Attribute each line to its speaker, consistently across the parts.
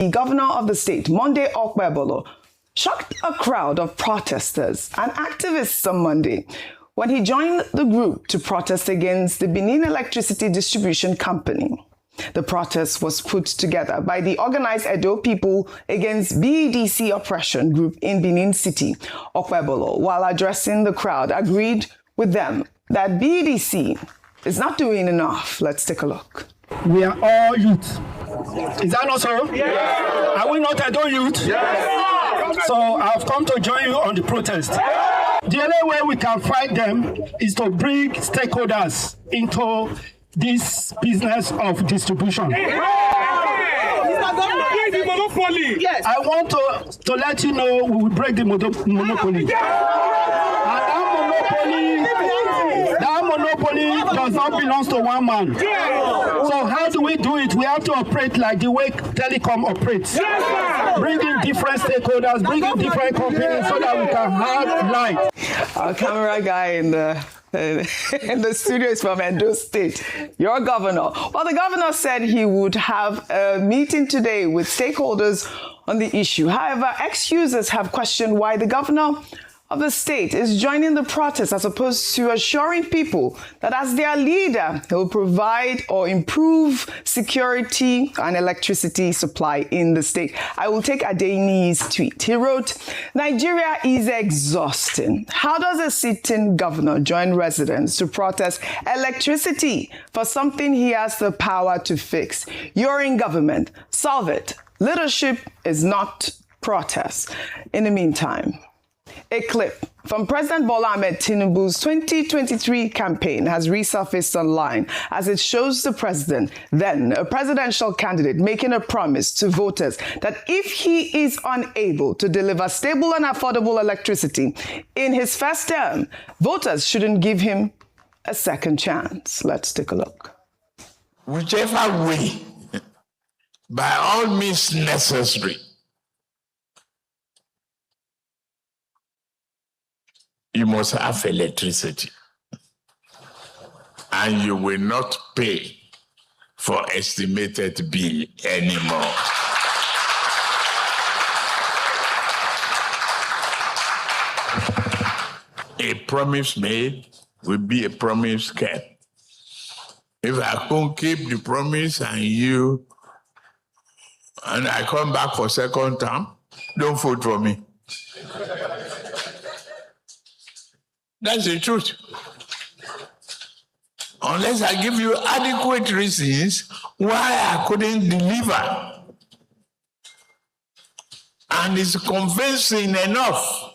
Speaker 1: The governor of the state, Monday Okpebolo, shocked a crowd of protesters and activists on Monday when he joined the group to protest against the Benin Electricity Distribution Company. The protest was put together by the organized Edo People Against BEDC Oppression group in Benin City. Okpebolo, while addressing the crowd, agreed with them that BEDC is not doing enough. Let's take a look.
Speaker 2: We are all youth. Is that not so? Yes. Are we not Edo youth? Yes. So I've come to join you on the protest. The only way we can fight them is to bring stakeholders into this business of distribution. Yes. I want to let you know we will break the monopoly. That monopoly does not belong to one man. So how do we do it? We have to operate like the way telecom operates. Bringing different stakeholders, bringing different companies so that we can have light.
Speaker 1: Our camera guy in the studio is from Edo State, your governor. Well, the governor said he would have a meeting today with stakeholders on the issue. However, ex-users have questioned why the governor of the state is joining the protest as opposed to assuring people that as their leader, he will provide or improve security and electricity supply in the state. I will take Adeni's tweet. He wrote, "Nigeria is exhausting. How does a sitting governor join residents to protest electricity for something he has the power to fix? You're in government. Solve it. Leadership is not protest." In the meantime, a clip from President Bola Ahmed Tinubu's 2023 campaign has resurfaced online as it shows the president, then a presidential candidate, making a promise to voters that if he is unable to deliver stable and affordable electricity in his first term, voters shouldn't give him a second chance. Let's take a look.
Speaker 3: Whichever way, by all means necessary, you must have electricity, and you will not pay for estimated bill anymore. A promise made will be a promise kept. If I can't keep the promise and I come back for second term, don't vote for me. That's the truth. Unless I give you adequate reasons why I couldn't deliver. And it's convincing enough.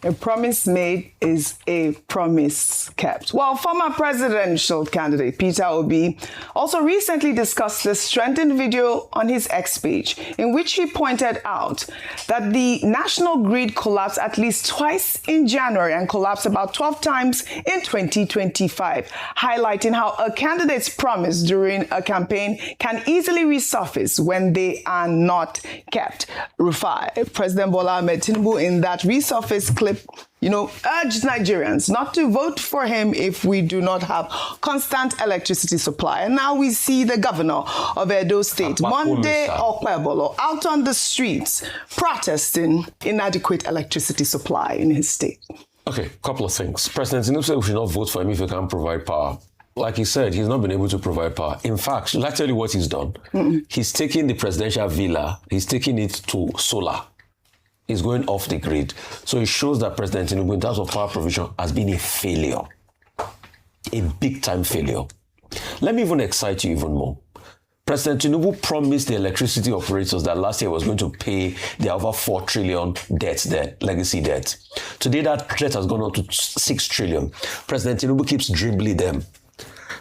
Speaker 1: A promise made is a promise kept. Well, former presidential candidate Peter Obi also recently discussed this trending video on his X page, in which he pointed out that the national grid collapsed at least twice in January and collapsed about 12 times in 2025, highlighting how a candidate's promise during a campaign can easily resurface when they are not kept. Rufai, President Bola Ahmed Tinubu, in that resurfaced clip, urged Nigerians not to vote for him if we do not have constant electricity supply. And now we see the governor of Edo State, Monday Okpebolo, out on the streets protesting inadequate electricity supply in his state.
Speaker 4: Okay, couple of things. President Tinubu said we should not vote for him if he can't provide power. Like he said, he's not been able to provide power. In fact, should I tell you what he's done? He's taken the presidential villa, he's taking it to solar. Is going off the grid. So it shows that President Tinubu, in terms of power provision, has been a failure. A big-time failure. Let me even excite you even more. President Tinubu promised the electricity operators that last year was going to pay their over 4 trillion legacy debt. Today, that debt has gone up to 6 trillion. President Tinubu keeps dribbling them.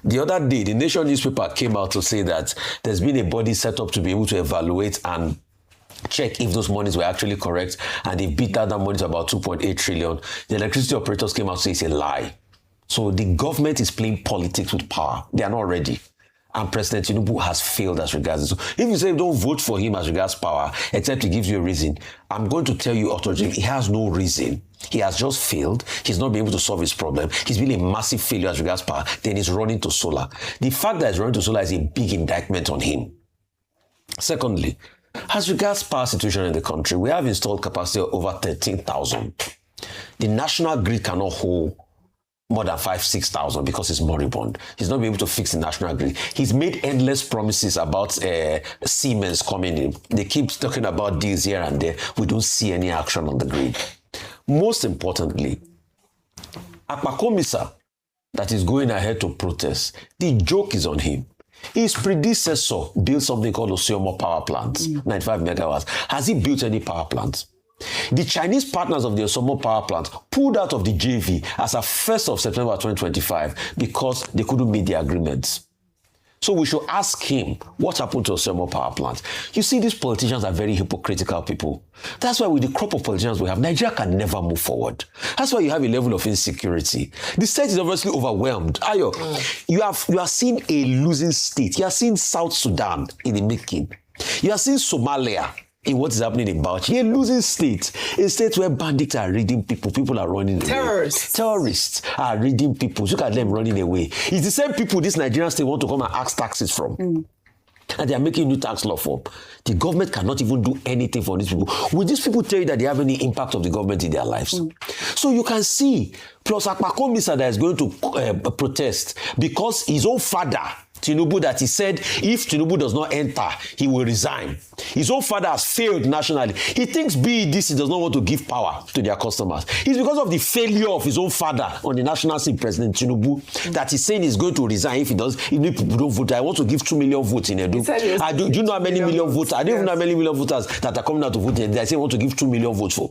Speaker 4: The other day, the Nation newspaper came out to say that there's been a body set up to be able to evaluate and check if those monies were actually correct, and they beat that money to about 2.8 trillion. The electricity operators came out to say it's a lie. So the government is playing politics with power. They are not ready. And President Tinubu has failed as regards this. So if you say don't vote for him as regards power, except he gives you a reason, I'm going to tell you authoritatively, he has no reason. He has just failed. He's not been able to solve his problem. He's been a massive failure as regards power. Then he's running to solar. The fact that he's running to solar is a big indictment on him. Secondly, as regards power situation in the country, we have installed capacity of over 13,000. The national grid cannot hold more than 6,000 because it's moribund. He's not been able to fix the national grid. He's made endless promises about Siemens coming in. They keep talking about deals here and there. We don't see any action on the grid. Most importantly, Akpakomisa that is going ahead to protest, the joke is on him. His predecessor built something called Osiomo power plant, 95 megawatts. Has he built any power plants? The Chinese partners of the Osiomo power plant pulled out of the JV as of 1st of September 2025 because they couldn't meet the agreements. So we should ask him what happened to Osiomo power plant. You see, these politicians are very hypocritical people. That's why with the crop of politicians we have, Nigeria can never move forward. That's why you have a level of insecurity. The state is obviously overwhelmed. Ayo, you are seeing a losing state. You are seeing South Sudan in the making. You are seeing Somalia in what is happening in Bauchi. A losing state. A state where bandits are raiding people. People are running away. Terrorists are raiding people. Look at them running away. It's the same people this Nigerian state want to come and ask taxes from. And they are making new tax law for. The government cannot even do anything for these people. Will these people tell you that they have any impact of the government in their lives? So you can see, plus Akpakomisa that is going to protest because his own father, Tinubu, that he said if Tinubu does not enter, he will resign. His own father has failed nationally. He thinks BEDC does not want to give power to their customers. It's because of the failure of his own father on the national scene, President Tinubu, that he's saying he's going to resign if he does. If people don't vote, I want to give 2 million votes in Edo. Do you know how many million voters? I don't even know how many million voters that are coming out to vote in Edo. I say I want to give 2 million votes for.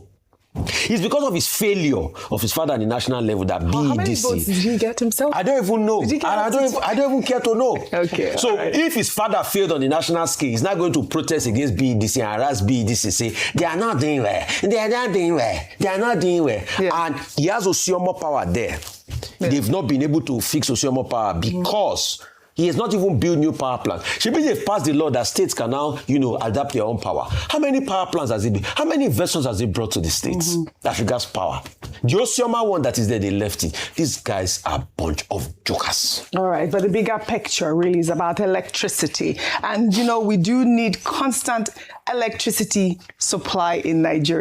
Speaker 4: It's because of his failure of his father at the national level that BEDC. How many
Speaker 1: votes did he get himself?
Speaker 4: I don't even know. I don't even care to know.
Speaker 1: Okay.
Speaker 4: So if his father failed on the national scale, he's not going to protest against BEDC and harass BEDC, say they are not doing well. They are not doing well. They are not doing well. Yeah. And he has Osiomo power there. Yeah. They've not been able to fix Osiomo power because he has not even built new power plants. Should be they've passed the law that states can now, adapt their own power. How many power plants has he been? How many investments has he brought to the states that regards power? The Osioma one that is there, they left it. These guys are a bunch of jokers.
Speaker 1: All right, but the bigger picture really is about electricity. And, we do need constant electricity supply in Nigeria.